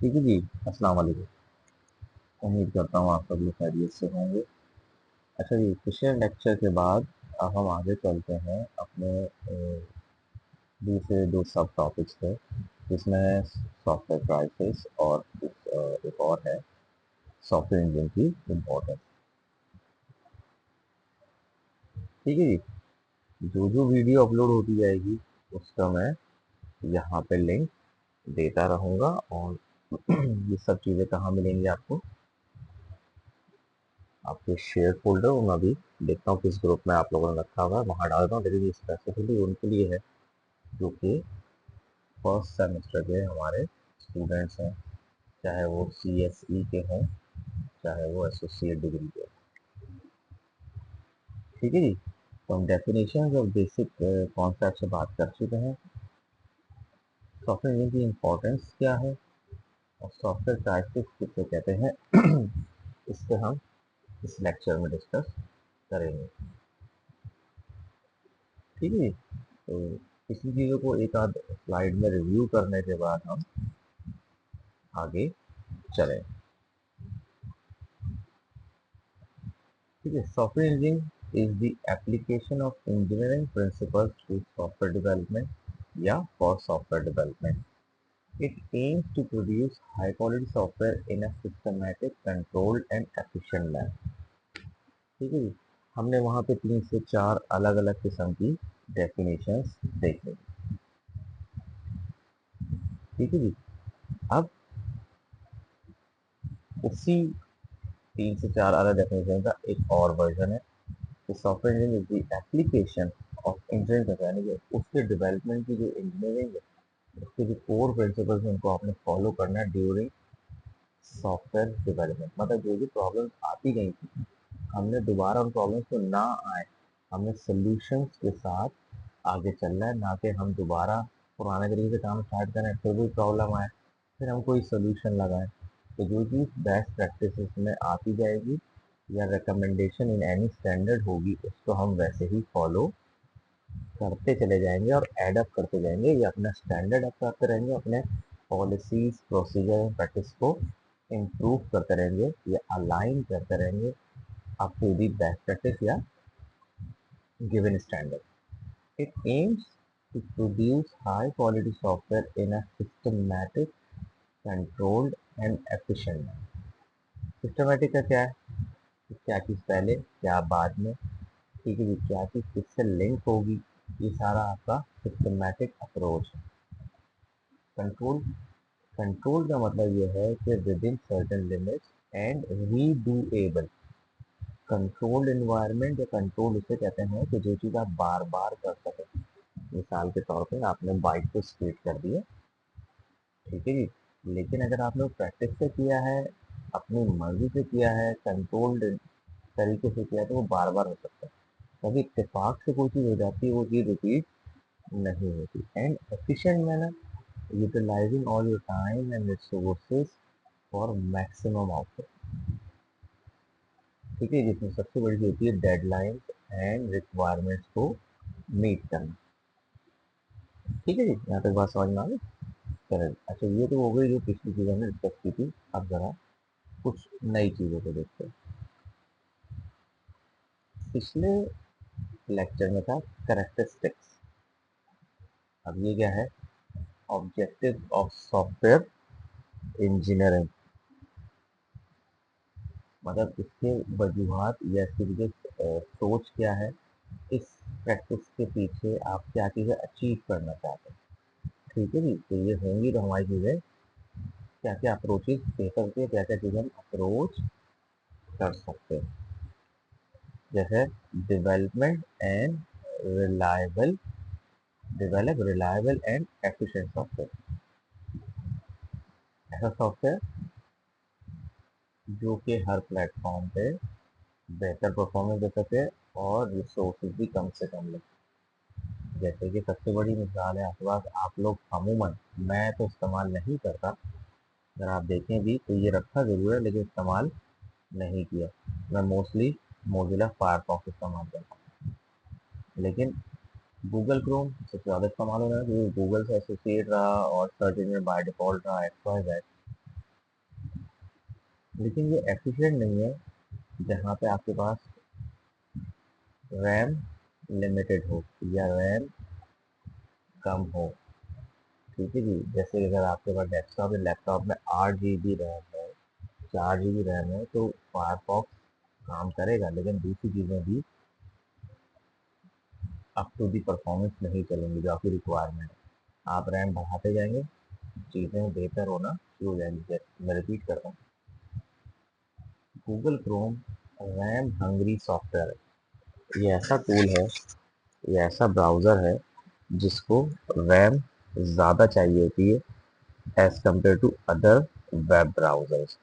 ठीक है जी। अस्सलाम वालेकुम। उम्मीद करता हूँ आप सब लोग खैरियत से होंगे। अच्छा जी, पिछले लेक्चर के बाद अब हम आगे चलते हैं अपने दूसरे दो सब टॉपिक्स पे, जिसमें है सॉफ्टवेयर प्राइसेस और एक और है सॉफ्टवेयर इंजन की इम्पोर्टेंस। ठीक है जी। जो जो वीडियो अपलोड होती जाएगी उसका मैं यहाँ पे लिंक देता रहूँगा। और ये सब चीज़ें कहाँ मिलेंगी आपको? आपके शेयर फोल्डर में अभी देखता हूँ किस ग्रुप में आप लोगों ने रखा हुआ है, वहाँ डालता हूँ। लेकिन ये स्पेसिफिकली उनके लिए है जो कि फर्स्ट सेमेस्टर के हमारे स्टूडेंट्स हैं, चाहे वो CSE के हों, चाहे वो एसोसिएट डिग्री के हों। ठीक है जी। तो हम डेफिनेशन और बेसिक कॉन्सेप्ट से बात कर चुके हैं। सॉफ्टवेयर इंजीनियरिंग की इम्पोर्टेंस क्या है और सॉफ्टवेयर टाइप्स किसे कहते हैं, इस पे हम इस लेक्चर में डिस्कस करेंगे। ठीक है जी। तो इसी चीज़ों को एक आध स्लाइड में रिव्यू करने के बाद हम आगे चलें। ठीक है। Software engineering is the application of engineering principles to software development या for software development. It aims to produce high quality software in a systematic, controlled and efficient manner. ठीक है जी। हमने वहाँ पे 3 से 4 अलग अलग किस्म की डेफिनेशंस देखे। ठीक है जी। अब उसी 3 से 4 अलग डेफिनेशन का एक और वर्जन है कि software engineering is the application of engineering, यानी कि उसके डेवलपमेंट की जो इंजीनियरिंग है, उसके जो कोर प्रिंसिपल्स हैं उनको आपने फॉलो करना है ड्यूरिंग सॉफ्टवेयर डेवलपमेंट। मतलब जो भी प्रॉब्लम्स आती गई थी, हमने दोबारा उन प्रॉब्लम्स को ना आए, हमने सोल्यूशंस के साथ आगे चलना है, ना कि हम दोबारा पुराने तरीके से काम स्टार्ट करें, फिर कोई प्रॉब्लम आए, फिर हम कोई सोल्यूशन लगाएं। तो जो चीज़ बेस्ट प्रैक्टिसेस में आती जाएगी या रिकमेंडेशन इन एनी स्टैंडर्ड होगी, उसको हम वैसे ही फॉलो करते चले जाएंगे और एडअप करते जाएंगे, या अपना स्टैंडर्ड अप करते रहेंगे, अपने पॉलिसीज, प्रोसीजर एंड प्रैक्टिस को इम्प्रूव करते रहेंगे या अलाइन करते रहेंगे up to the best practice या given standard. It aims to produce high quality software in a systematic, controlled and efficient. Systematic का क्या है? क्या चीज़ पहले, क्या बाद में, ठीक है जी, क्या चीज़ किससे लिंक होगी, ये सारा आपका सिस्टमैटिक अप्रोच है। कंट्रोल, कंट्रोल का मतलब ये है कि within certain limits and redoable. Controlled environment या कंट्रोल उसे कहते हैं कि जो चीज़ आप बार बार कर सकें। मिसाल के तौर पे आपने बाइक को स्पीड कर दिया, ठीक है जी, लेकिन अगर आपने प्रैक्टिस से किया है, अपनी मर्जी से किया है, कंट्रोल्ड तरीके से किया है, तो वो बार बार हो सकता है। कभी इत्तेफाक से कोई चीज़ हो जाती है, वो चीज़ रिपीट नहीं होती। And efficient manner, utilising all your time and resources for maximum output. ठीक है, जिसमें सबसे बड़ी होती है डेडलाइन एंड रिक्वायरमेंट्स को मीट करना। ठीक है जी, यहाँ तक बात समझ में आ गई? चलिए, अच्छा ये तो हो गई जो पिछली चीज़ हमने डिस्कस की थी। अब जरा कुछ नई चीज़ों को देखते हैं। पिछले लेक्चर में था कैरेक्टरिस्टिक्स, अब ये क्या है? Objective of software engineering. मतलब इसके वजूहात या इसकी जो सोच क्या है, इस प्रैक्टिस के पीछे आप क्या चीज़ें अचीव करना चाहते हैं। ठीक है जी। तो ये होंगी तो हमारी चीज़ें, क्या क्या अप्रोचेज दे सकते हैं, क्या क्या चीज़ें हम अप्रोच कर सकते हैं। जैसे development and reliable, develop reliable and efficient software. ऐसा सॉफ्टवेयर जो कि हर प्लेटफॉर्म पे बेहतर परफॉर्मेंस दे सके और रिसोर्सेज भी कम से कम लगे। जैसे कि सबसे बड़ी मिसाल है आपके पास, आप लोग अमूमन, मैं तो इस्तेमाल नहीं करता, अगर आप देखें भी तो ये रखा ज़रूर है लेकिन इस्तेमाल नहीं किया। मैं मोस्टली मोजिला फायरफॉक्स इस्तेमाल करता हूँ, लेकिन गूगल क्रोम सबसे ज़्यादा इस्तेमाल हो रहा है क्योंकि गूगल से एसोसिएट रहा और सर्च इंजन बाय डिफ़ॉल्ट रहा एक्स वाई जेड। लेकिन ये एफिशिएंट नहीं है जहाँ पे आपके पास रैम लिमिटेड हो या रैम कम हो। ठीक है जी, जैसे अगर आपके पास डेस्कटॉप या लैपटॉप में 8 GB रैम है, 4 GB रैम है, तो फायरफॉक्स काम करेगा, लेकिन दूसरी चीज़ें भी अप टू दी परफॉर्मेंस नहीं चलेंगी जो आपकी रिक्वायरमेंट है। आप रैम बढ़ाते जाएंगे, चीज़ें बेहतर होना शुरू हो जाएंगी। जैसे मैं रिपीट करता हूँ, Google Chrome RAM hungry software है। ये ऐसा टूल है, ये ऐसा ब्राउज़र है जिसको रैम ज़्यादा चाहिए होती है as compare to other web browsers.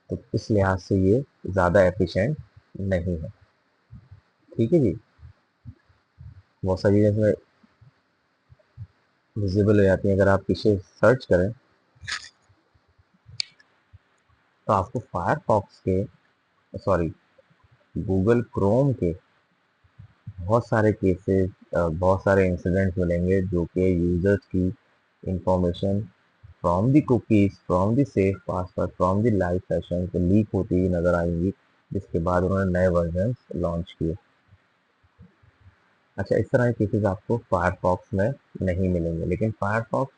तो इस लिहाज से ये ज़्यादा एफिशिएंट नहीं है। ठीक है जी, बहुत सारी चीज़ें इसमें विजिबल हो जाती हैं। अगर आप पीछे सर्च करें तो आपको फायरफॉक्स के, सॉरी, गूगल क्रोम के बहुत सारे केसेस, बहुत सारे इंसिडेंट्स मिलेंगे जो कि यूजर्स की information from the cookies, from the safe password, from the live session तो लीक होती हुई नजर आएंगी, जिसके बाद उन्होंने नए वर्जन लॉन्च किए। अच्छा, इस तरह के केसेस आपको फायरफॉक्स में नहीं मिलेंगे, लेकिन फायरफॉक्स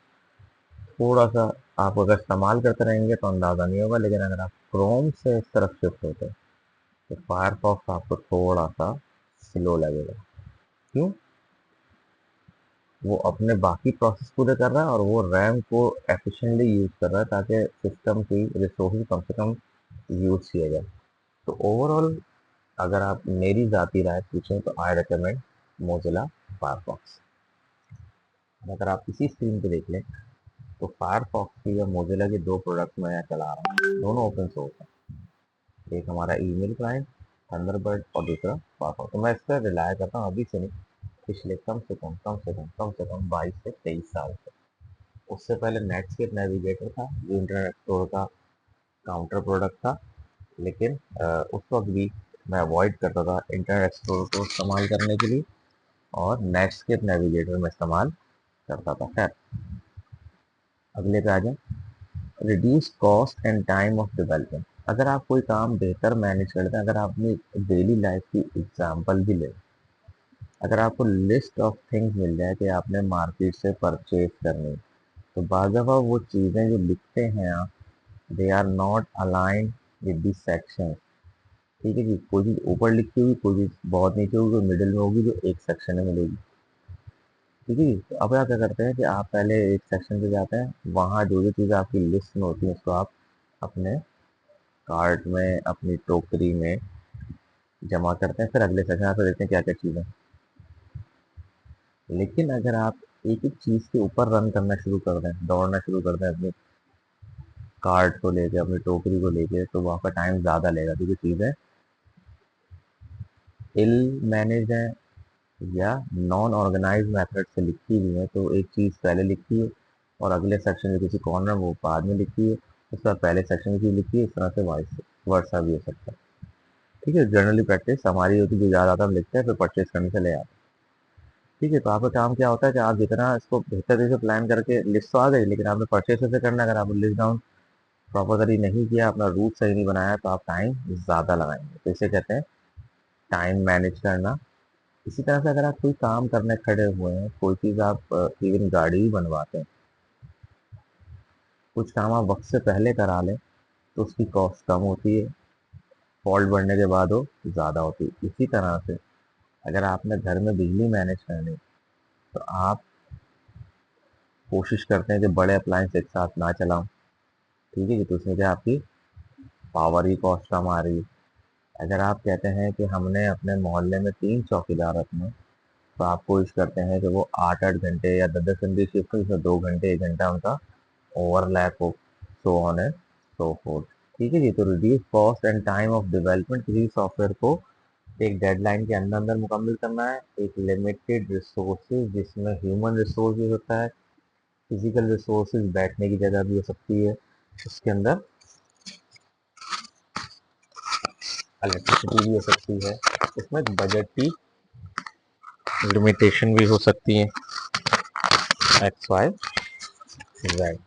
थोड़ा सा आप अगर इस्तेमाल करते रहेंगे तो अंदाज़ा नहीं होगा, लेकिन अगर आप क्रोम से इस तरफ शिफ्ट होते हैं तो फायरफॉक्स आपको थोड़ा सा स्लो लगेगा। क्यों? वो अपने बाकी प्रोसेस पूरे कर रहा है और वो रैम को एफिशिएंटली यूज़ कर रहा है ताकि सिस्टम की रिसोर्स कम से कम यूज़ किया जाए। तो ओवरऑल अगर आप मेरी ज़ाती राय पूछें तो आई रिकमेंड मोजिला फायरफॉक्स। अगर आप इसी स्क्रीन पे देख लें तो फायरफॉक्स की या मोजिला के दो प्रोडक्ट मैं यहाँ चला रहा हूँ, दोनों ओपन सोर्स हैं। एक हमारा ईमेल क्लाइंट थंडरबर्ड और दूसरा फायरफॉक्स। तो मैं इस पर रिलाय करता हूँ अभी से नहीं, पिछले कम से कम 22 से 23 साल से। उससे पहले नेटस्केप नेविगेटर था जो इंटरनेट एक्सप्लोरर का काउंटर प्रोडक्ट था, लेकिन उस वक्त भी मैं अवॉइड करता था इंटरनेट एक्सप्लोरर को इस्तेमाल करने के लिए और नेटस्केप नेविगेटर में इस्तेमाल करता था। खैर, अगले पे आ जाए, reduce cost and time of development. अगर आप कोई काम बेहतर मैनेज करते हैं, अगर आप अपनी डेली लाइफ की एग्जांपल भी लें, अगर आपको लिस्ट ऑफ थिंग्स मिल जाए कि आपने मार्केट से परचेज करनी, तो बाज़ दफ़ा वो चीज़ें जो लिखते हैं आप, they are not aligned with the section. ठीक है जी, कोई चीज़ ऊपर लिखी होगी, कोई चीज़ बहुत नीचे होगी, कोई मिडिल में होगी, जो एक सेक्शन में मिलेगी। ठीक है जी, तो अब आप क्या करते हैं कि आप पहले एक सेक्शन पे जाते हैं, वहाँ जो जो चीज़ें आपकी लिस्ट में होती हैं उसको आप अपने कार्ट में, अपनी टोकरी में जमा करते हैं, फिर अगले सेक्शन आप देखते हैं क्या क्या चीज़ें। लेकिन अगर आप एक एक चीज़ के ऊपर रन करना शुरू कर दें, दौड़ना शुरू कर दें अपनी कार्ट को लेके, अपनी टोकरी को लेके, तो वो आपका टाइम ज़्यादा लेगा, क्योंकि चीज़ें इल मैनेज हैं या नॉन ऑर्गेनाइज मेथड से लिखी हुई है। तो एक चीज़ पहले लिखी है और अगले सेक्शन में किसी कॉर्नर वो बाद में लिखी है, उसके बाद पहले सेक्शन में चीज़ लिखी है, इस तरह से वाइस वर्सा भी हो सकता है। ठीक है, जनरली प्रैक्टिस हमारी होती है, जो याद आता है हम लिखते हैं, फिर परचेज करने से ले आते हैं। ठीक है, तो आपका काम क्या होता है कि आप जितना इसको बेहतर तरीके से प्लान करके, लिस्ट तो आ गई, लेकिन आपने परचेज कैसे करना है, अगर आपने लिस्ट डाउन प्रॉपर तरीके नहीं किया, अपना रूट सही नहीं बनाया, तो आप टाइम ज़्यादा लगाएंगे। तो इसे कहते हैं टाइम मैनेज करना। इसी तरह से अगर आप कोई काम करने खड़े हुए हैं, कोई चीज़ आप इवन गाड़ी भी बनवाते हैं, कुछ काम आप वक्त से पहले करा लें तो उसकी कॉस्ट कम होती है, फॉल्ट बढ़ने के बाद वो ज़्यादा होती है। इसी तरह से अगर आपने घर में बिजली मैनेज करनी, तो आप कोशिश करते हैं कि बड़े अप्लायंस एक साथ ना चलाओ। ठीक है जी, तो उसमें क्या आपकी पावर की कॉस्ट कम आ रही है। अगर आप कहते हैं कि हमने अपने मोहल्ले में 3 चौकीदार रखने, तो आप कोशिश करते हैं कि वो 8-8 घंटे या 10-10 घंटे शिफ्ट हो, इसमें 2 घंटे 1 घंटा उनका ओवरलैप हो, so on and so fourth. ठीक है जी, तो reduce cost and time of development, किसी सॉफ्टवेयर को एक डेडलाइन के अंदर अंदर मुकम्मल करना है, एक लिमिटेड रिसोर्सेज जिसमें ह्यूमन रिसोर्स भी होता है, फिजिकल रिसोर्सेज बैठने की जगह भी हो सकती है, उसके अंदर इलेक्ट्रिसिटी भी हो सकती है, इसमें बजट की लिमिटेशन भी हो सकती है, एक्स वाई जेड।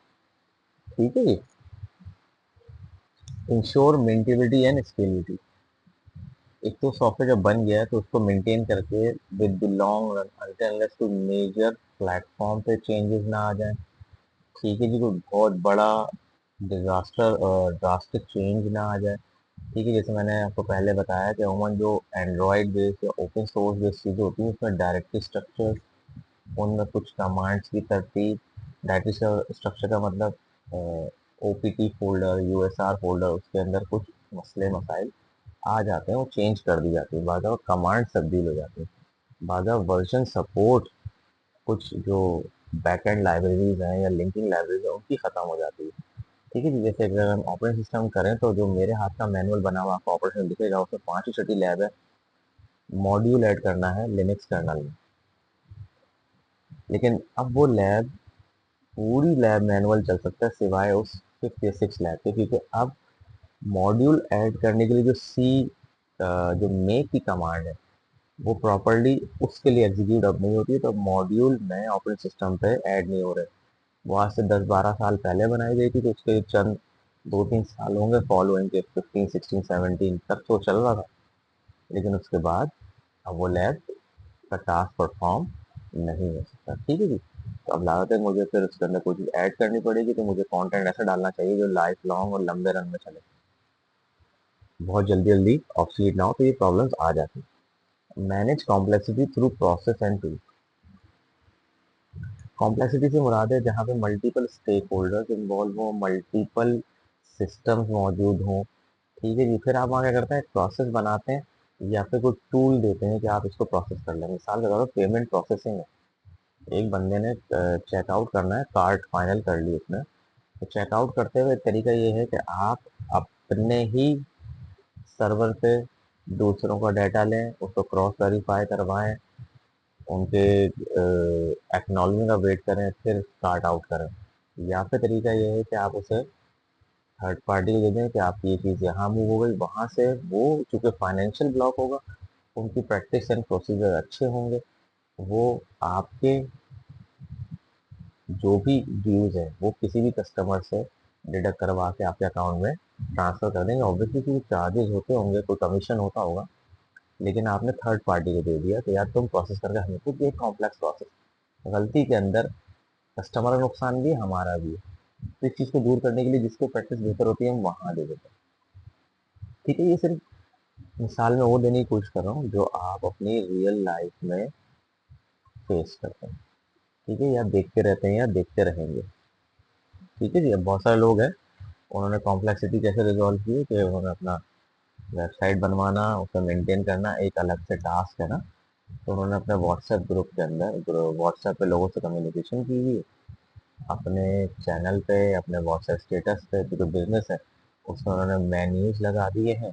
ठीक है जी, इंश्योर मेंटेनेबिलिटी एंड स्केलेबिलिटी। एक तो सॉफ्टवेयर जब बन गया है तो उसको मेंटेन करके with the long run until unless to major platform पे चेंजेस ना आ जाए। ठीक है जी, कोई बहुत बड़ा डिजास्टर और ड्रास्टिक चेंज ना आ जाए। ठीक है, जैसे मैंने आपको पहले बताया कि अमूमन जो एंड्रॉयड बेस्ड या ओपन सोर्स बेस्ड चीज़ें होती हैं उसमें डायरेक्टरी स्ट्रक्चर, उनमें कुछ कमांड्स की तरतीब। डायरेक्टरी स्ट्रक्चर का मतलब ओपीटी फोल्डर, यूएसआर फोल्डर, उसके अंदर कुछ मसले मसाइल आ जाते हैं, वो चेंज कर दी जाती है, बाद कमांड तब्दील हो जाती है, बाद वर्जन सपोर्ट, कुछ जो बैकएंड लाइब्रेरीज हैं या लिंकिंग लाइब्रेरीज है उनकी ख़त्म हो जाती है। ठीक है जी, जैसे अगर हम ऑपरेटिंग सिस्टम करें तो जो मेरे हाथ का मैनुअल बना हुआ आपको ऑपरेशन दिखेगा उसमें 5 ही छठी लैब है। मॉड्यूल ऐड करना है लिनक्स कर्नल में, लेकिन अब वो लैब, पूरी लैब मैनुअल चल सकता है सिवाय उस 5th या 6th लैब के, क्योंकि अब मॉड्यूल ऐड करने के लिए जो सी जो मेक की कमांड है वो प्रॉपरली उसके लिए एग्जीक्यूट अब नहीं होती है, तो मॉड्यूल नए ऑपरेटिंग सिस्टम पे ऐड नहीं हो रहे। वो आज से 10-12 साल पहले बनाई गई थी, तो उसके चंद 2-3 साल होंगे फॉलोइंग के, 15, 16, 17 तक तो चल रहा था, लेकिन उसके बाद अब वो लैब का टास्क परफॉर्म नहीं हो सकता। ठीक है जी, तो अब लागत है मुझे फिर उसके अंदर कोई चीज़ ऐड करनी पड़ेगी, तो मुझे कंटेंट ऐसा डालना चाहिए जो लाइफ लॉन्ग और लंबे रन में चले, बहुत जल्दी जल्दी ऑब्सलीट ना हो, तो ये प्रॉब्लम्स आ जाती हैं। Manage complexity through process and tool. Complexity से मुराद है जहाँ पे मल्टीपल स्टेक होल्डर्स इन्वॉल्व हो, मल्टीपल सिस्टम्स मौजूद हों। ठीक है जी, फिर आप वहाँ क्या करते हैं, प्रोसेस बनाते हैं या फिर कोई टूल देते हैं कि आप इसको प्रोसेस कर लें। मिसाल के तौर पर पेमेंट प्रोसेसिंग है, एक बंदे ने चेकआउट करना है, कार्ड फाइनल कर ली उसने, तो चेकआउट करते हुए तरीका ये है कि आप अपने ही सर्वर पे दूसरों का डाटा लें, उसको क्रॉस वेरीफाई करवाएं, उनके एक्नॉलेजमेंट का वेट करें, फिर स्टार्ट आउट करें। या फिर तरीका ये है कि आप उसे थर्ड पार्टी को दे दें कि आपकी ये चीज़ यहाँ मूव हो गई, वहाँ से वो चूँकि फाइनेंशियल ब्लॉक होगा, उनकी प्रैक्टिस एंड प्रोसीजर अच्छे होंगे, वो आपके जो भी ड्यूज़ है वो किसी भी कस्टमर से डिडक्ट करवा के आपके अकाउंट में ट्रांसफ़र कर देंगे। ऑब्वियसली कुछ चार्जेस होते होंगे, कोई कमीशन होता होगा, लेकिन आपने थर्ड पार्टी को दे दिया, तो यार तुम प्रोसेस करके हमें, क्योंकि एक कॉम्प्लेक्स प्रोसेस, गलती के अंदर कस्टमर का नुकसान भी है, हमारा भी है। तो इस चीज़ को दूर करने के लिए जिसको प्रैक्टिस बेहतर होती है हम वहाँ दे देते हैं। ठीक है, ये सिर्फ मिसाल में वो देने की कोशिश कर रहा हूँ जो आप अपनी रियल लाइफ में फेस करते हैं। ठीक है, या देखते रहते हैं या देखते रहेंगे। ठीक है जी, अब बहुत सारे लोग हैं, उन्होंने कॉम्प्लेक्सिटी कैसे रिजॉल्व की है कि उन्होंने अपना वेबसाइट बनवाना, उसे मेंटेन करना एक अलग से टास्क है ना, तो उन्होंने अपने व्हाट्सएप ग्रुप के अंदर व्हाट्सएप पे लोगों से कम्युनिकेशन की हुई है, अपने चैनल पे, अपने व्हाट्सएप स्टेटस पे जो बिजनेस है उसमें उन्होंने मेन्यूज लगा दिए हैं।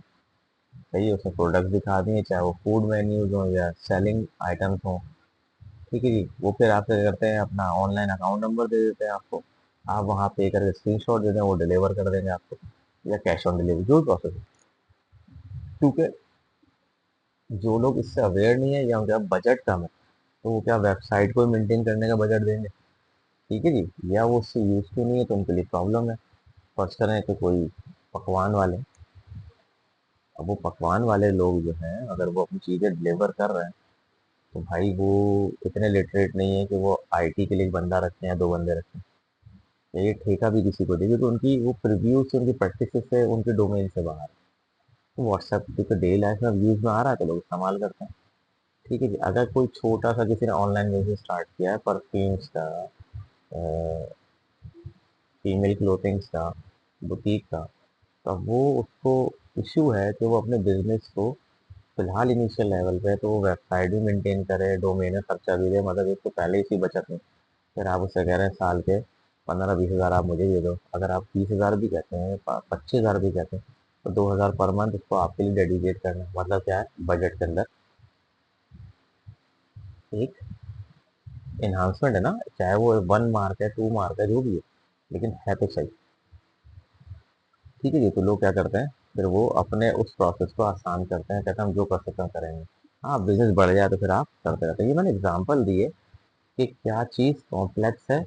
सही है, उसमें प्रोडक्ट दिखा दिए, चाहे वो फूड मेन्यूज हो या सेलिंग आइटम्स हो। ठीक है जी, वो फिर आप क्या करते हैं, अपना ऑनलाइन अकाउंट नंबर दे देते हैं आपको, आप वहाँ पे करके स्क्रीनशॉट दे दें, वो डिलीवर कर देंगे आपको, या कैश ऑन डिलीवरी जो भी प्रोसेस है। क्योंकि जो लोग इससे अवेयर नहीं है या उनका बजट कम है, तो वो क्या वेबसाइट को मेंटेन करने का बजट देंगे। ठीक है जी, या वो उससे यूज टू नहीं है तो उनके लिए प्रॉब्लम है। फर्ज करें कि कोई पकवान वाले, अब वो पकवान वाले लोग जो हैं अगर वो अपनी चीज़ें डिलीवर कर रहे हैं, तो भाई वो इतने लिटरेट नहीं है कि वो आईटी के लिए एक बंदा रखें या 2 बंदे रखें, या ये ठेका भी किसी को देंगे, तो उनकी वो प्रीव्यू से, उनकी प्रैक्टिस से, उनके डोमेन से बाहर है। तो व्हाट्सएप क्योंकि डेली लाइफ में यूज में आ रहा है तो लोग इस्तेमाल करते हैं। ठीक है जी, अगर कोई छोटा सा किसी ने ऑनलाइन बिजनेस स्टार्ट किया है परफ्यूम्स का, फीमेल क्लोथिंग्स का, बुटीक का, तो वो उसको इशू है कि वो अपने बिजनेस को फिलहाल इनिशियल लेवल पे तो वो वेबसाइट भी मेंटेन करे, डोमेन में खर्चा भी दे, मतलब एक तो पहले ही सी बचत नहीं, फिर आप उससे कह रहे हैं साल के 15-20 हज़ार आप मुझे दे दो। अगर आप 30 हज़ार भी कहते हैं, 25 हज़ार भी कहते हैं, तो 2 हज़ार पर मंथ उसको आपके लिए डेडिकेट करना, मतलब क्या है, बजट के अंदर एक इन्हांसमेंट है ना, चाहे वो 1 मार्क है, 2 मार्क है, जो भी है, लेकिन है तो सही। ठीक है जी, तो लोग क्या करते हैं, फिर वो अपने उस प्रोसेस को आसान करते हैं, कहते हैं हम जो कर सकते हैं करेंगे। हाँ, बिजनेस बढ़ जाए तो फिर आप करते रहते हैं। ये मैंने एग्जांपल दिए कि क्या चीज़ कॉम्प्लेक्स है,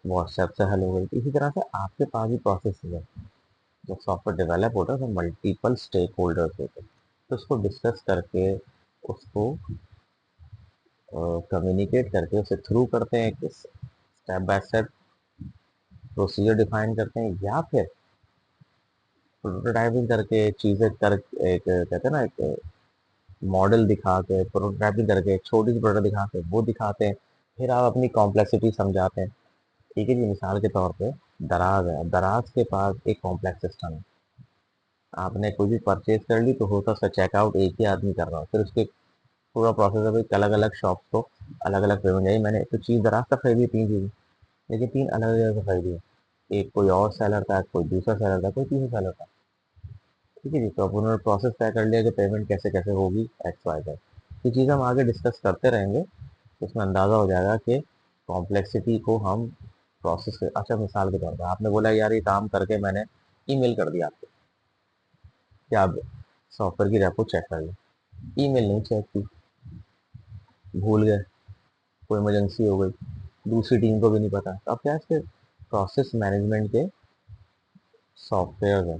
व्हाट्सएप से हल हो गई, इसी तरह से आपके पास भी प्रोसेस है। जब सॉफ्टवेयर डेवलप होता है तो मल्टीपल स्टेक होल्डर्स होते हैं, तो उसको डिस्कस करके, उसको कम्युनिकेट करके उसे थ्रू करते हैं, कि step by step procedure define करते हैं, या फिर प्रोटोटाइपिंग करके चीज़ें कर, एक कहते हैं ना, एक मॉडल दिखा के, प्रोटोटाइपिंग करके छोटी सी प्रोडक्ट दिखा के वो दिखाते हैं, फिर आप अपनी कॉम्प्लेक्सिटी समझाते हैं। ठीक है जी, मिसाल के तौर पे दराज है, दराज के पास एक कॉम्प्लेक्स सिस्टम है। आपने कोई भी परचेज कर ली तो होता उसका चेकआउट एक ही आदमी कर रहा हो, फिर उसके पूरा प्रोसेस है भाई, अलग अलग शॉप्स को अलग अलग पेमेंट जाएगी। मैंने तो चीज़ दराज का खरीदी 3 चीज़ें, लेकिन 3 अलग अलग जगह से खरीदी है। एक कोई और सेलर था, कोई दूसरा सेलर था, कोई तीसरा सेलर था। ठीक है जी, तो अब उन्होंने प्रोसेस तय कर लिया कि पेमेंट कैसे कैसे होगी, एक्स वाई जेड। ये चीज़ हम आगे डिस्कस करते रहेंगे, तो उसमें अंदाज़ा हो जाएगा कि कॉम्प्लेक्सिटी को हम प्रोसेस के, अच्छा मिसाल के तौर पर आपने बोला यार ये काम करके मैंने ईमेल कर दिया आपको, क्या आप सॉफ्टवेयर की रेपो चेक कर लें, ईमेल नहीं चेक की, भूल गए, कोई इमरजेंसी हो गई, दूसरी टीम को भी नहीं पता, तो अब क्या है, इसके प्रोसेस मैनेजमेंट के सॉफ्टवेयर हैं,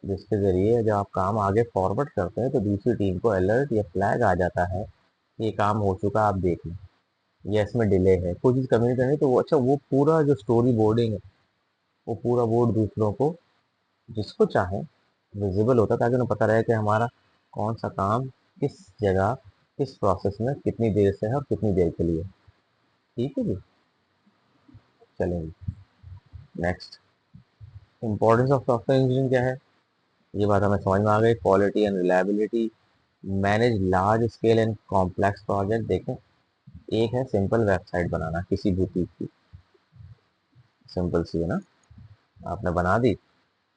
जिसके ज़रिए जब आप काम आगे फॉरवर्ड करते हैं तो दूसरी टीम को अलर्ट या फ्लैग आ जाता है, ये काम हो चुका, आप देख लें, या इसमें डिले है, कोई चीज़ कम्युनिकेट करनी, तो वो अच्छा वो पूरा जो स्टोरी बोर्डिंग है, वो पूरा बोर्ड दूसरों को, जिसको चाहे, विजिबल होता है, ताकि उन्हें पता रहे कि हमारा कौन सा काम किस जगह, किस प्रोसेस में कितनी देर से है और कितनी देर के लिए। ठीक है जी, चलेंगे next. Importance of software engineering क्या है, ये बात हमें समझ में आ गई। Quality and reliability, manage large scale and complex project. देखें, एक है सिंपल वेबसाइट बनाना किसी बुटीक की, सिंपल सी है ना, आपने बना दी,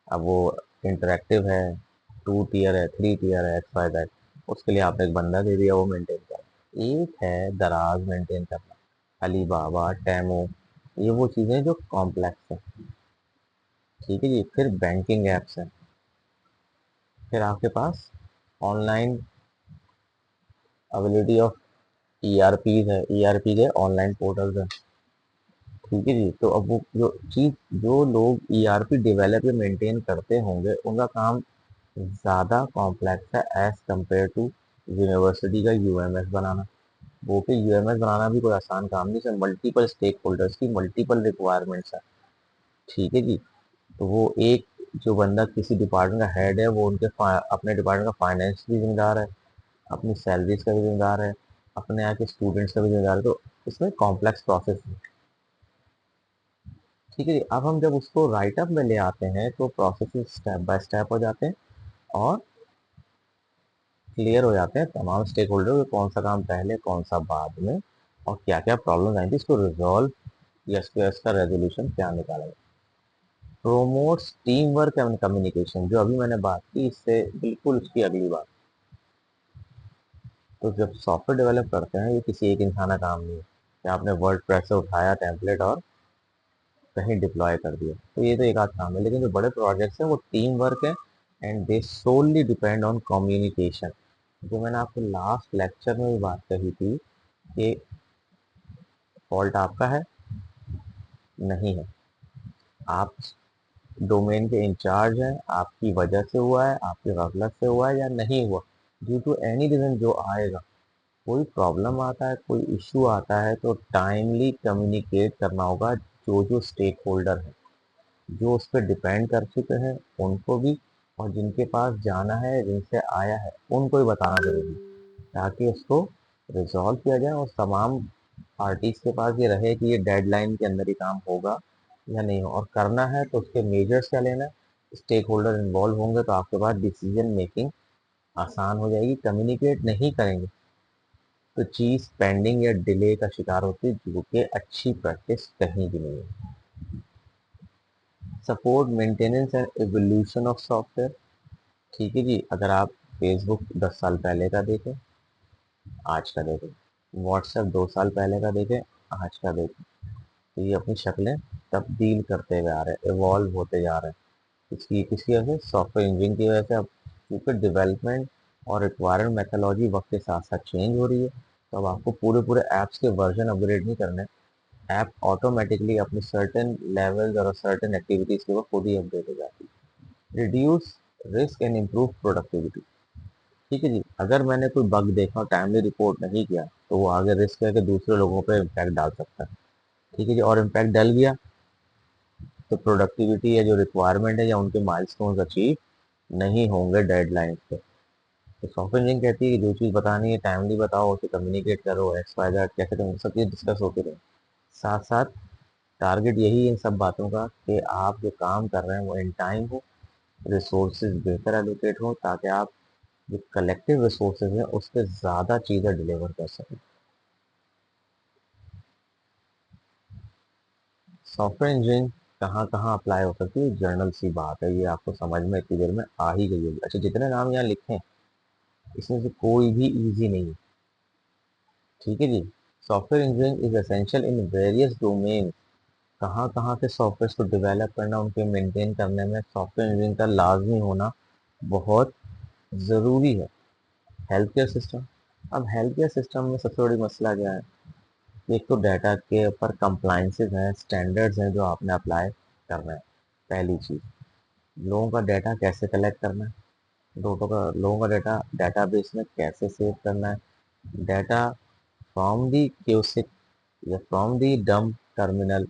अब वो इंटरेक्टिव है, 2 टियर है, 3 टियर है, एक्स वाई जेड, उसके लिए आपने एक बंदा दे दिया, वो मेंटेन कर। एक है दराज मेंटेन करना, अलीबाबा, टेमो, ये वो चीज़ें जो कॉम्प्लेक्स है। ठीक है जी, फिर बैंकिंग एप्स है, फिर आपके पास ऑनलाइन अवेलेबिलिटी ऑफ ईआरपी है, ईआरपी के ऑनलाइन पोर्टल्स हैं। ठीक है जी, तो अब वो जो चीज़, जो लोग ईआरपी डेवलप या मेंटेन करते होंगे, उनका काम ज़्यादा कॉम्प्लेक्स है एज कम्पेयर टू यूनिवर्सिटी का यूएमएस बनाना। वो कि यूएमएस बनाना भी कोई आसान काम नहीं, इसमें मल्टीपल स्टेक होल्डर्स की मल्टीपल रिक्वायरमेंट्स है। ठीक है जी, तो वो एक जो बंदा किसी डिपार्टमेंट का हेड है, वो उनके अपने डिपार्टमेंट का फाइनेंस भी जिम्मेदार है, अपनी सैलरीज का भी जिम्मेदार है, अपने यहाँ के स्टूडेंट्स का भी जिम्मेदार है, तो इसमें कॉम्प्लेक्स प्रोसेस है। ठीक है जी, अब हम जब उसको राइट अप में ले आते हैं तो प्रोसेस स्टेप बाय स्टेप हो जाते हैं, और क्लियर हो जाते हैं तमाम स्टेक होल्डर को, कौन सा काम पहले कौन सा बाद में, और क्या क्या प्रॉब्लम आई थी, इसको रिजॉल्व या इसका रेजोल्यूशन क्या निकाला जाए। Promotes team work and communication, जो अभी मैंने बात की, इससे बिल्कुल उसकी अगली बात। तो जब सॉफ्टवेयर डेवलप करते हैं, ये किसी एक इंसान का काम नहीं है कि आपने वर्ड प्रेस से उठाया टेम्पलेट और कहीं डिप्लॉय कर दिया, तो ये तो एक आध काम है, लेकिन जो बड़े प्रोजेक्ट्स हैं वो टीम वर्क है, and they solely depend on communication. जो मैंने आपको लास्ट लेक्चर में भी बात कही थी कि फॉल्ट आपका है, नहीं है, आप डोमेन के इंचार्ज हैं, आपकी वजह से हुआ है, आपकी गफलत से हुआ है या नहीं हुआ, ड्यू टू एनी रीजन जो आएगा, कोई प्रॉब्लम आता है, कोई इश्यू आता है, तो टाइमली कम्युनिकेट करना होगा जो जो स्टेक होल्डर है, जो उस पर डिपेंड कर चुके हैं उनको भी, और जिनके पास जाना है, जिनसे आया है, उनको भी बताना जरूरी है, ताकि उसको रिजॉल्व किया जाए, और तमाम पार्टीज के पास ये रहे कि ये डेडलाइन के अंदर ही काम होगा या नहीं हो, और करना है तो उसके मेजर्स क्या लेना है, स्टेक होल्डर इन्वॉल्व होंगे तो आपके पास डिसीजन मेकिंग आसान हो जाएगी। कम्युनिकेट नहीं करेंगे तो चीज़ पेंडिंग या डिले का शिकार होती है, जो कि अच्छी प्रैक्टिस कहीं भी नहीं है। Support maintenance and evolution of software. ठीक है जी, अगर आप फेसबुक 10 साल पहले का देखें, आज का देखें, व्हाट्सएप 2 साल पहले का देखें, आज का देखें, तो ये अपनी शक्लें तब्दील करते हुए आ रहे हैं, इवॉल्व होते जा रहे हैं। इसकी किसकी वजह से, सॉफ्टवेयर इंजीनियरिंग की वजह से। अब क्योंकि डेवलपमेंट और रिक्वायरमेंट मेथोलॉजी वक्त के साथ साथ चेंज हो रही है, तो अब आपको पूरे पूरे ऐप्स के वर्जन अपग्रेड नहीं करने, ऐप ऑटोमेटिकली अपने सर्टेन लेवल्स और सर्टेन एक्टिविटीज़ के वो खुद ही अपडेट हो जाती है। Reduce risk and improve productivity. ठीक है जी, अगर मैंने कोई बग देखा और टाइमली रिपोर्ट नहीं किया तो वो आगे रिस्क है कि दूसरे लोगों पे इम्पैक्ट डाल सकता है। ठीक है जी, और इम्पैक्ट डल गया तो प्रोडक्टिविटी या जो रिक्वायरमेंट है या उनके माइलस्टोन्स अचीव नहीं होंगे डेडलाइन पे। तो सॉफ्टवेयर इंजीनियरिंग कहती है कि जो चीज़ बतानी है टाइमली बताओ, उसे कम्युनिकेट करो, एक्स वाई जेड कैसे तुम सब चीज़ डिस्कस होती रहे। साथ साथ टारगेट यही है इन सब बातों का कि आप जो काम कर रहे हैं वो इन टाइम हो, रिसोर्सेज बेहतर एलोकेट हो, ताकि आप जो कलेक्टिव रिसोर्सेज हैं उस पर ज़्यादा चीज़ें डिलीवर कर सकें। सॉफ्टवेयर इंजीनियरिंग कहाँ कहाँ अप्लाई हो सकती है, जर्नल सी बात है, ये आपको समझ में इतनी देर में आ ही गई होगी। अच्छा, जितने नाम यहाँ लिखे हैं इसमें से कोई भी इजी नहीं है। ठीक है जी, software engineering is essential in various domain. कहाँ कहाँ के सॉफ्टवेयर को डेवलप करना, उनके मेंटेन करने में सॉफ्टवेयर इंजीनियरिंग का लाजमी होना बहुत ज़रूरी है। हेल्थ केयर सिस्टम, अब हेल्थ केयर सिस्टम में सबसे बड़ी मसला क्या है? एक तो डाटा के ऊपर कंप्लाइंसेस हैं, स्टैंडर्ड्स हैं जो आपने अप्लाई करना है। पहली चीज़, लोगों का डाटा कैसे कलेक्ट करना है, लोगों का डाटा डेटाबेस में कैसे सेव करना है, डाटा फ्रॉम दी क्यूसिक या फ्रॉम दी डम terminal,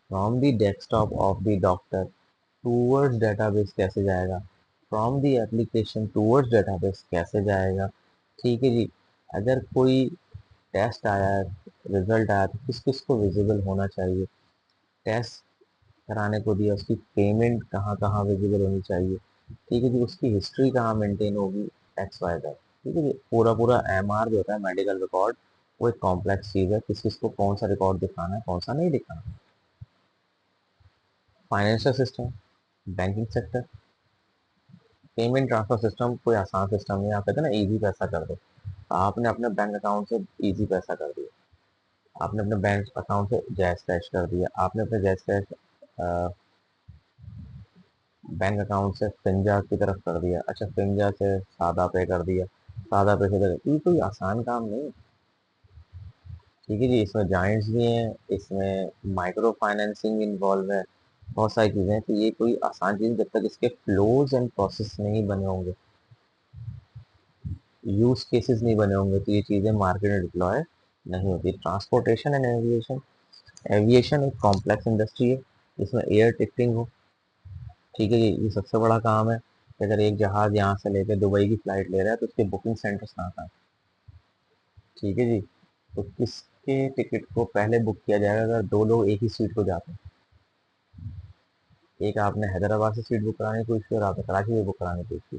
from the desktop of the doctor towards database कैसे जाएगा, from the application towards database कैसे जाएगा। ठीक है जी, अगर कोई टेस्ट आया है, रिजल्ट आया तो किस किस को विजिबल होना चाहिए, टेस्ट कराने को दिया उसकी पेमेंट कहाँ कहाँ विजिबल होनी चाहिए। ठीक है जी, उसकी हिस्ट्री कहाँ मेंटेन होगी, एक्स वाई जेड। ठीक है जी, पूरा पूरा एमआर जो होता है मेडिकल रिकॉर्ड, वो एक कॉम्प्लेक्स चीज़ है, किस किस को कौन सा रिकॉर्ड दिखाना है कौन सा नहीं दिखाना। Financial system, banking sector, payment transfer system कोई आसान सिस्टम नहीं है। आप कहते हैं ना इजी पैसा कर दो, आपने अपने बैंक अकाउंट से इजी पैसा कर दिया, आपने अपने बैंक अकाउंट से जैज़ कैश कर दिया, आपने अपने जैज़ कैश बैंक अकाउंट से फिंजा की तरफ कर दिया, अच्छा फिंजा से सादा पे कर दिया, सादा पे से ये कोई आसान काम नहीं। ठीक है जी, इसमें जाइंट्स भी हैं, इसमें माइक्रो फाइनेंसिंग इन्वॉल्व है, बहुत सारी चीज़ें हैं। तो ये कोई आसान चीज़ जब तक इसके फ्लोज एंड प्रोसेस नहीं बने होंगे, यूज केसेस नहीं बने होंगे, तो ये चीज़ें मार्केट में डिप्लॉय नहीं होती। ट्रांसपोर्टेशन एंड एविएशन, एविएशन एक कॉम्प्लेक्स इंडस्ट्री है, इसमें एयर टिकटिंग हो। ठीक है जी, ये सबसे बड़ा काम है कि अगर एक जहाज़ यहाँ से लेकर दुबई की फ़्लाइट ले रहा है तो उसके बुकिंग सेंटर्स कहाँ कहाँ हैं। ठीक है जी, तो किसके टिकट को पहले बुक किया जाएगा अगर दो लोग एक ही सीट को जाते हैं। एक आपने हैदराबाद से सीट बुक कराने की कोशिश की और आपने कराची से बुक कराने की कोशिश की,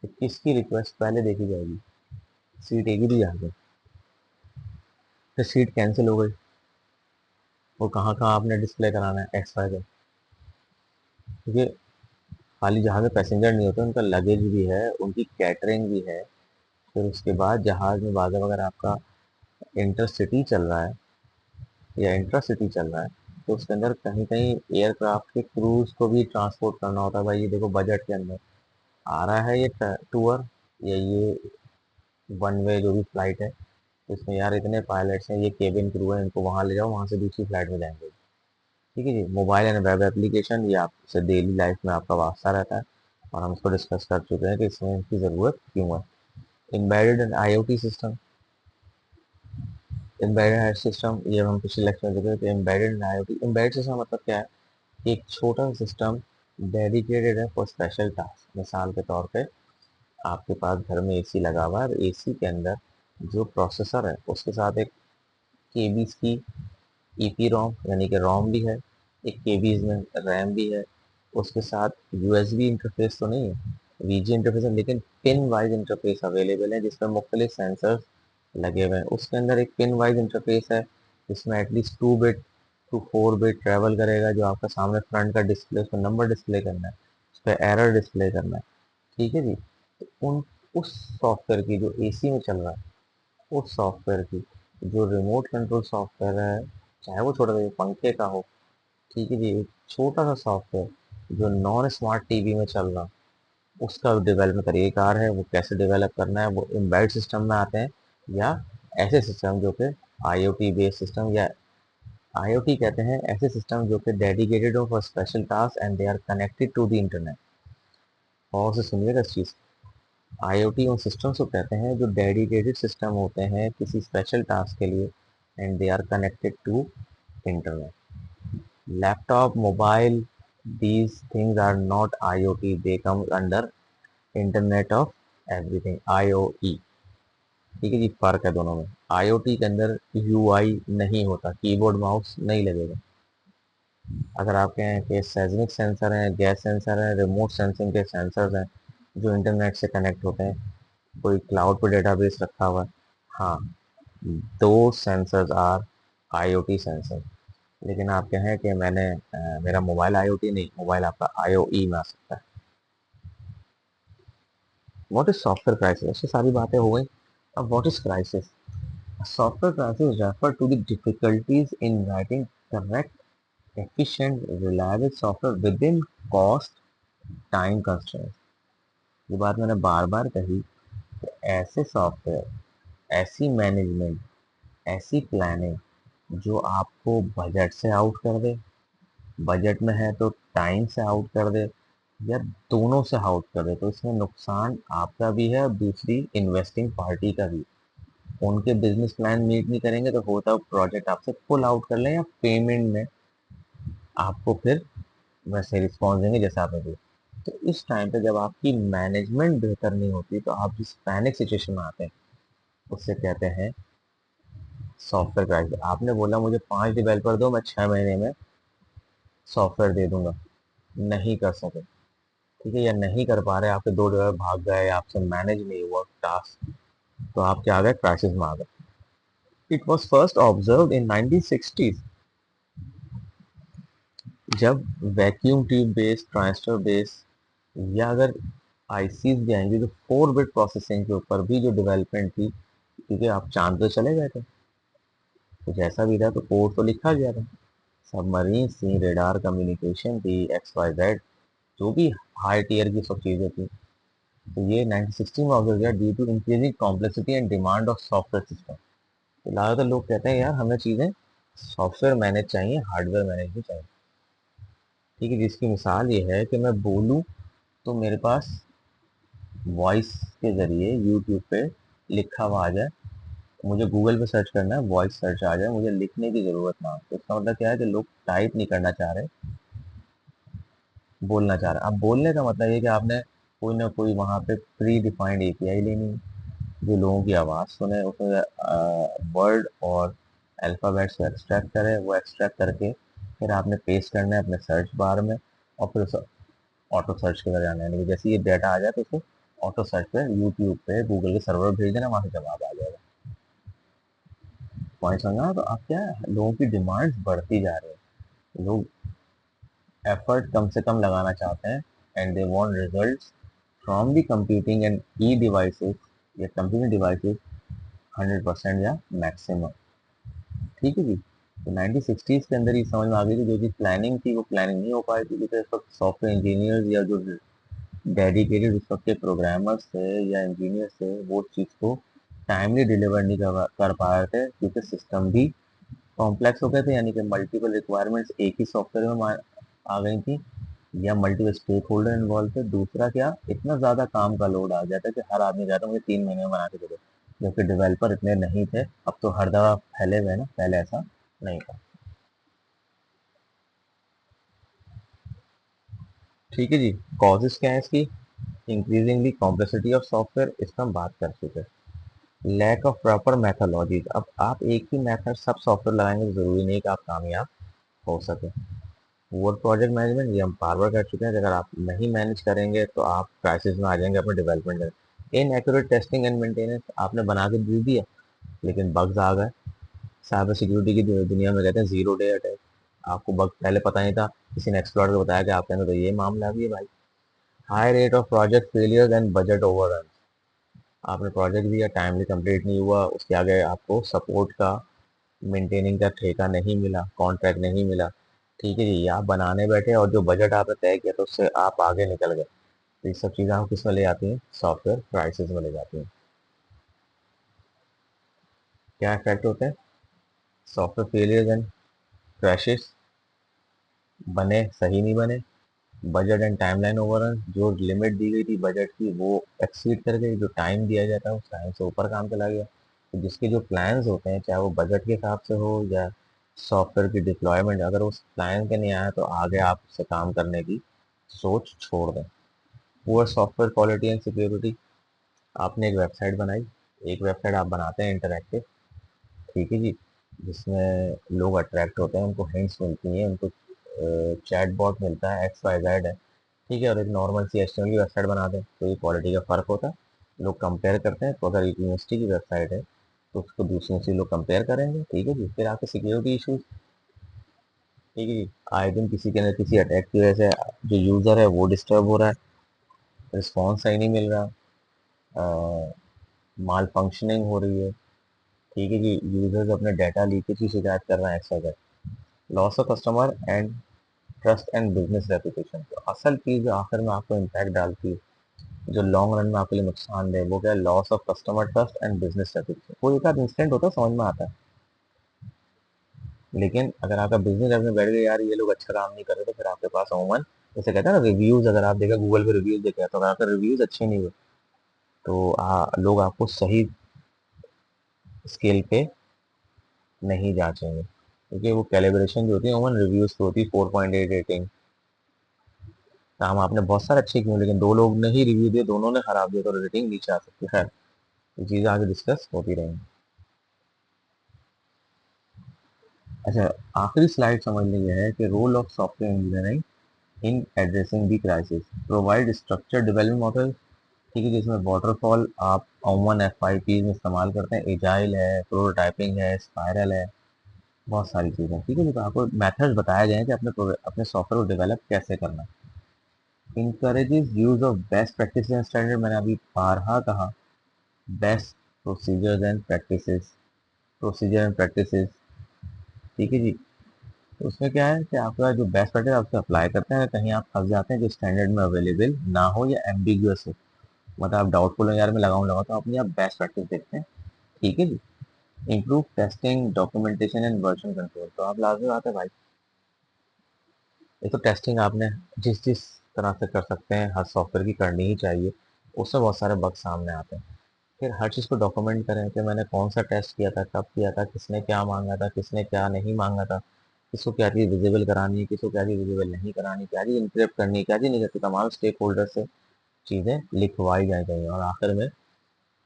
तो किसकी रिक्वेस्ट पहले देखी जाएगी? सीट एक ही दी जाएगी, फिर सीट कैंसिल हो गई, वो कहाँ कहाँ आपने डिस्प्ले कराना है, एक्स वाई जेड। क्योंकि खाली जहाज़ में पैसेंजर नहीं होते, उनका लगेज भी है, उनकी कैटरिंग भी है। फिर उसके बाद जहाज़ में बाज़ अगर आपका इंटरसिटी चल रहा है या इंट्रासिटी चल रहा है तो उसके अंदर कहीं कहीं एयरक्राफ्ट के क्रूज को भी ट्रांसपोर्ट करना होता है। भाई ये देखो बजट के अंदर आ रहा है ये टूर या ये वन वे जो भी फ्लाइट है, तो इसमें यार इतने पायलट्स हैं, ये केबिन क्रू है, इनको वहाँ ले जाओ, वहाँ से दूसरी फ्लाइट में जाएंगे। ठीक है जी, मोबाइल एंड वेब एप्लीकेशन ये आपसे डेली लाइफ में आपका वास्ता रहता है और हम इसको डिस्कस कर चुके हैं कि इसमें इसकी ज़रूरत क्यों है। Embedded and IoT system, embedded system ये हम पिछले लेक्चर में देखे थे। एम्बेडेड आईओटी, एम्बेडेड सिस्टम मतलब क्या है? एक छोटा सिस्टम डेडिकेटेड है फॉर स्पेशल टास्क। मिसाल के तौर पे आपके पास घर में एसी लगा हुआ है और एसी के अंदर जो प्रोसेसर है उसके साथ एक केबीज की ईपी रोम यानी कि रोम भी है, एक केबीज में रैम भी है, उसके साथ यूएसबी इंटरफेस तो नहीं है, वीजी इंटरफेस है, लेकिन पिन वाइज इंटरफेस अवेलेबल है जिसमें मुख्तलिफ सेंसर्स लगे हुए हैं। उसके अंदर एक पिन वाइज इंटरफेस है जिसमें at least 2 bit to 4 bit travel करेगा, जो आपका सामने फ्रंट का डिस्प्ले उस पर नंबर डिस्प्ले करना है, उस पर एरर डिस्प्ले करना है। ठीक है जी, तो उस सॉफ्टवेयर की जो एसी में चल रहा है, उस सॉफ्टवेयर की जो रिमोट कंट्रोल सॉफ्टवेयर है, चाहे वो छोटा सा पंखे का हो, ठीक है जी, एक छोटा सा सॉफ्टवेयर जो नॉन स्मार्ट टीवी में चल रहा, उसका डेवलपमेंट तरीक़ेकार है, वो कैसे डेवलप करना है, वो एम्बेडेड सिस्टम में आते हैं या ऐसे सिस्टम जो कि आईओटी बेस्ड सिस्टम, या आईओटी कहते हैं ऐसे सिस्टम जो कि डेडिकेटेड हो for special task and they are connected to the internet. और से सुनिएगा इस चीज़। आईओटी उन सिस्टम्स को कहते हैं जो डेडिकेटेड सिस्टम होते हैं किसी स्पेशल टास्क के लिए and they are connected to internet. Laptop, mobile, these things are not IoT, they come under internet of everything, IoE। ठीक है जी, फर्क है दोनों में। IoT के अंदर UI नहीं होता, कीबोर्ड माउस नहीं लगेगा। अगर आपके यहाँ के सेismic सेंसर हैं, गैस सेंसर हैं, रिमोट सेंसिंग के सेंसर्स हैं जो इंटरनेट से कनेक्ट होते हैं, कोई क्लाउड पर डेटाबेस रखा हुआ है, हाँ, दो सेंसर्स आर IoT सेंसर। लेकिन आप कहें कि मेरा मोबाइल IoT नहीं, मोबाइल आपका IoE में आ सकता है। What is software crisis? ऐसी सारी बातें हो गई। अब what is crisis? Software crisis refer to the difficulties in writing correct, efficient, reliable software within cost time constraints. ये बात मैंने बार बार कही कि ऐसे सॉफ्टवेयर, ऐसी मैनेजमेंट, ऐसी प्लानिंग जो आपको बजट से आउट कर दे, बजट में है तो टाइम से आउट कर दे, या दोनों से आउट कर दे, तो इसमें नुकसान आपका भी है और दूसरी इन्वेस्टिंग पार्टी का भी। उनके बिजनेस प्लान मीट नहीं करेंगे तो होता प्रोजेक्ट आपसे पुल आउट कर लें या पेमेंट में आपको फिर वैसे रिस्पॉन्स देंगे जैसा आपने दिया। तो इस टाइम पे जब आपकी मैनेजमेंट बेहतर नहीं होती तो आप जिस पैनिक सिचुएशन में आते हैं उससे कहते हैं सॉफ्टवेयर क्राइसिस। आपने बोला मुझे 5 डेवलपर दो, मैं 6 महीने में सॉफ्टवेयर दे दूंगा, नहीं कर सके, ठीक है, या नहीं कर पा रहे, आपके 2 डेवलपर भाग गए, आपसे मैनेज नहीं हुआ टास्क, तो आप क्या आ गए, क्राइसिस में आ गए। It was first observe in 1960s, जब vacuum tube based transistor based, या अगर आईसीज भी आएंगे जो 4 बिट प्रोसेसिंग के ऊपर भी जो डेवलपमेंट थी, क्योंकि आप चांद पे चले गए थे, तो जैसा भी था तो कोड तो लिखा गया था। सबमरीन थी, रेडार कम्युनिकेशन थी, XYZ, जो भी हाई टीयर की सब चीज़ें थी। तो ये 1960 में ऑब्जर्व किया due to increasing complexity and demand of software system. तो ज़्यादातर लोग कहते हैं यार हमें चीज़ें सॉफ्टवेयर मैनेज चाहिए, हार्डवेयर मैनेज भी चाहिए। ठीक है, जिसकी मिसाल ये है कि मैं बोलूँ तो मेरे पास वॉइस के ज़रिए यूट्यूब पे लिखा हुआ आ जाए, मुझे गूगल पे सर्च करना है, वॉइस सर्च आ जाए, मुझे लिखने की ज़रूरत ना हो। तो इसका मतलब क्या है कि लोग टाइप नहीं करना चाह रहे, बोलना चाह रहे। अब बोलने का मतलब ये कि आपने कोई ना कोई वहाँ पे प्री डिफाइंड API लेनी है जो लोगों की आवाज़ सुने, उसमें वर्ड और अल्फ़ाबेट्स को एक्सट्रैक्ट करे, वो एक्सट्रैक्ट करके फिर आपने पेस्ट करना है अपने सर्च बार में, और फिर उसे ऑटो सर्च के जाना है, यानी कि जैसे ये डाटा आ जाए तो उसे ऑटो सर्च पे यूट्यूब पे गूगल के सर्वर भेज देना, वहाँ से जवाब आ जाएगा। पॉइंट समझा? तो अब क्या है, लोगों की डिमांड्स बढ़ती जा रही है, लोग एफर्ट कम से कम लगाना चाहते हैं and they want results from the computing and E devices या कंप्यूटिंग डिवाइसेस 100% या मैक्सिमम। ठीक है जी। तो 1960s के अंदर ये समझ में आ गई थी, जो चीज़ प्लानिंग थी वो प्लानिंग नहीं हो पाई थी, क्योंकि इस वक्त सॉफ्टवेयर इंजीनियर्स या जो डेडिकेटेड उस वक्त के प्रोग्रामर्स थे या इंजीनियर्स थे वो चीज़ को टाइमली डिलीवर नहीं कर पा रहे थे, क्योंकि सिस्टम भी कॉम्प्लेक्स हो गए थे, यानी कि मल्टीपल रिक्वायरमेंट्स एक ही सॉफ्टवेयर में आ गई थी, या मल्टीपल स्टेक होल्डर इन्वॉल्व थे। दूसरा क्या, इतना ज़्यादा काम का लोड आ गया था कि हर आदमी कहता मुझे 3 महीने में बना के दे दो, जबकि डेवलपर इतने नहीं थे। अब तो हर जगह फैले हुए हैं ना, पहले ऐसा नहीं था। ठीक है जी। कॉजेज क्या है इसकी? इंक्रीजिंगली कॉम्प्लेक्सिटी ऑफ सॉफ्टवेयर, इसका हम बात कर चुके हैं। लैक ऑफ प्रॉपर मैथोलॉजीज, अब आप एक ही मेथड सब सॉफ्टवेयर लगाएंगे तो ज़रूरी नहीं कि आप कामयाब हो सके। पुअर प्रोजेक्ट मैनेजमेंट, ये हम बार बार कर चुके हैं कि अगर आप नहीं मैनेज करेंगे तो आप क्राइसिस में आ जाएंगे अपने डेवलपमेंट में। इनएक्यूरेट टेस्टिंग एंड मेंटेनेंस, आपने बना के दे दिया लेकिन बग्स आ गए। साइबर सिक्योरिटी की दुनिया में कहते हैं 0 डे अटैक, आपको बग पहले पता नहीं था, किसी ने एक्सप्लॉर को बताया कि आपके अंदर तो ये मामला भी है भाई। High rate of project failure and budget overrun, आपने प्रोजेक्ट दिया, टाइमली कंप्लीट नहीं हुआ, उसके आगे आपको सपोर्ट का, मेंटेनिंग का ठेका नहीं मिला, कॉन्ट्रैक्ट नहीं मिला। ठीक है जी, आप बनाने बैठे और जो बजट आपने तय किया तो उससे आप आगे निकल गए, तो ये सब चीज़ें आपको किस में ले जाती हैं, सॉफ्टवेयर क्राइसिस में ले जाती हैं। क्या इफेक्ट होते हैं? सॉफ्टवेयर फेलियर एंड क्रैशेस, बने सही नहीं बने, बजट एंड टाइमलाइन ओवररन, जो लिमिट दी गई थी बजट की वो एक्सीड कर गई, जो टाइम दिया जाता है उस टाइम से ऊपर काम चला गया। तो जिसके जो प्लान्स होते हैं चाहे वो बजट के हिसाब से हो या सॉफ्टवेयर की डिप्लॉयमेंट, अगर उस प्लान के नहीं आया तो आगे आप उससे काम करने की सोच छोड़ दें। Poor software quality and security, आपने एक वेबसाइट बनाई, एक वेबसाइट आप बनाते हैं इंटरैक्टिव, ठीक है जी, जिसमें लोग अट्रैक्ट होते हैं, उनको हिंट्स मिलती हैं, उनको चैट बॉट मिलता है, एक्स वाई जेड है, ठीक है, और एक नॉर्मल सी एचटीएमएल की वेबसाइट बना दें तो ये क्वालिटी का फ़र्क होता है। लोग कंपेयर करते हैं, तो अगर एक यूनिवर्सिटी की वेबसाइट है तो उसको दूसरों से लोग कंपेयर करेंगे, ठीक है जी। फिर आपके सिक्योरिटी इशूज़, ठीक है जी, आए दिन किसी के अंदर किसी अटैक की वजह से जो यूज़र है वो डिस्टर्ब हो रहा है, रिस्पॉन्स सही नहीं मिल रहा, माल फंक्शनिंग हो रही है, ठीक है जी, यूजर्स अपने डाटा लीकेज की शिकायत कर रहे हैं, etcetera. Loss of customer and trust and business reputation, तो असल चीज़ जो आखिर में आपको इम्पैक्ट डालती है, जो लॉन्ग रन में आपके लिए नुकसानदेह है, वो क्या है? Loss of customer trust and business reputation. कोई एक आध इंसिडेंट होता है समझ में आता है, लेकिन अगर आपका बिजनेस अपने बैठ गया यार ये लोग अच्छा काम नहीं कर रहे, तो फिर आपके पास अमूमन जैसे कहते हैं ना रिव्यूज, अगर आप देखा गूगल पे रिव्यूज देखे तो अगर आपके रिव्यूज अच्छे नहीं हुए तो लोग आपको सही स्केल पे नहीं जांचेंगे, क्योंकि वो कैलिब्रेशन जो होती है अमूमन रिव्यूज पे होती है, 4.8 रेटिंग। काम आपने बहुत सारे अच्छे किए लेकिन दो लोग ने ही रिव्यू दिए, दोनों ने खराब दिया, तो रेटिंग नीचे आ सकती है। खैर ये चीज़ें आगे डिस्कस होती रहेंगी। अच्छा, आखिरी स्लाइड समझने ये है कि role of software engineering in addressing the crisis, provide structure development model, ठीक है, जिसमें वाटरफॉल आप अमूमन FIP में इस्तेमाल करते हैं, एजाइल है, प्रोटोटाइपिंग है, स्पायरल है, बहुत सारी चीज़ें, ठीक है जी। तो आपको मेथड्स बताए गए हैं कि अपने सॉफ्टवेयर को डेवलप कैसे करना है। Encourages use of best practice and standard, मैंने अभी बारहा कहा, best procedures and practices, procedure and practices, ठीक है जी। तो उसमें क्या है कि आपका जो बेस्ट प्रैक्टिस आप उसे अप्लाई करते हैं, कहीं आप फंस जाते हैं जो स्टैंडर्ड में अवेलेबल ना हो या एम्बिगुअस हो, मतलब आप डाउटफुल हो यार मैं लगाऊं तो अपनी आप बेस्ट प्रैक्टिस देखते हैं, ठीक है जी। Improve testing documentation and version control, तो आप लाजमी बात है भाई, ये तो टेस्टिंग आपने जिस जिस तरह से कर सकते हैं हर सॉफ्टवेयर की करनी ही चाहिए, उससे बहुत सारे बग सामने आते हैं। फिर हर चीज़ को डॉक्यूमेंट करें कि मैंने कौन सा टेस्ट किया था, कब किया था, किसने क्या मांगा था, किसने क्या नहीं मांगा था, किसको क्या चीज़ विजिबल करानी है, किसको क्या चीज़ विजिबल नहीं करानी, क्या चीज़ इंटरेप्ट करनी है, क्या चीज़ नहीं करती, तमाम स्टेक होल्डर से चीज़ें लिखवाई जानी चाहिए। और आखिर में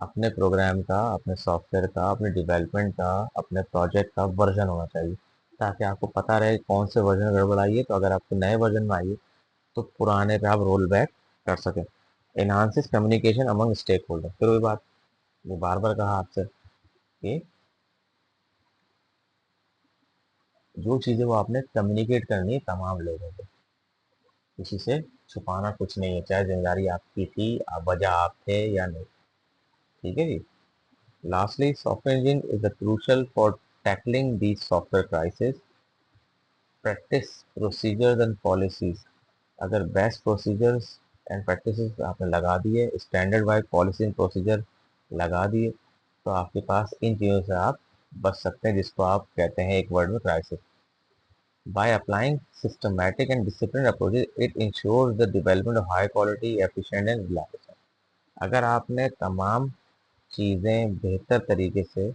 अपने प्रोग्राम का, अपने सॉफ्टवेयर का, अपने डेवलपमेंट का, अपने प्रोजेक्ट का वर्जन होना चाहिए, ताकि आपको पता रहे कौन से वर्जन गड़बड़ाई है, तो अगर आपको नए वर्जन में आइए तो पुराने पे आप रोल बैक कर सकें। एनहांसिस कम्युनिकेशन अमंग स्टेक होल्डर, फिर वही बात, वो बार बार कहा आपसे कि जो चीज़ें वो आपने कम्युनिकेट करनी है तमाम लोगों को, किसी से छुपाना कुछ नहीं है, चाहे जिम्मेदारी आपकी थी, वजह आप थे या नहीं, ठीक है जी। Lastly software engineering is the crucial for tackling the software crisis, practice procedures and policies, अगर बेस्ट प्रोसीजर्स एंड प्रैक्टिसेस आपने लगा दिए, standard wise policy and procedure लगा दिए, तो आपके पास इन चीज़ों से आप बच सकते हैं, जिसको आप कहते हैं एक वर्ड में crisis. By applying systematic and disciplined approaches, it ensures the development of high quality, efficient and reliable. अगर आपने तमाम चीज़ें बेहतर तरीके से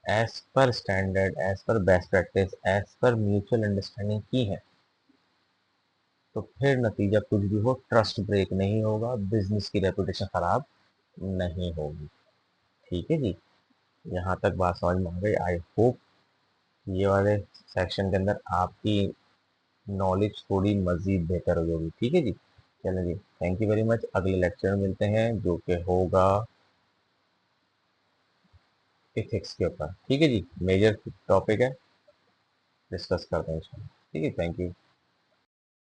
as per standard, as per best practice, as per mutual understanding की है, तो फिर नतीजा कुछ भी हो, ट्रस्ट ब्रेक नहीं होगा, बिजनेस की रेपुटेशन खराब नहीं होगी, ठीक है जी। यहाँ तक बात समझ में आ गई। आई होप ये वाले सेक्शन के अंदर आपकी नॉलेज थोड़ी मज़ीद बेहतर हो जाएगी, ठीक है जी। चलें जी, थैंक यू वेरी मच, अगले लेक्चर में मिलते हैं जो कि होगा इथिक्स के ऊपर, ठीक है जी, मेजर टॉपिक है, डिस्कस करते हैं इसमें, ठीक है, थैंक यू।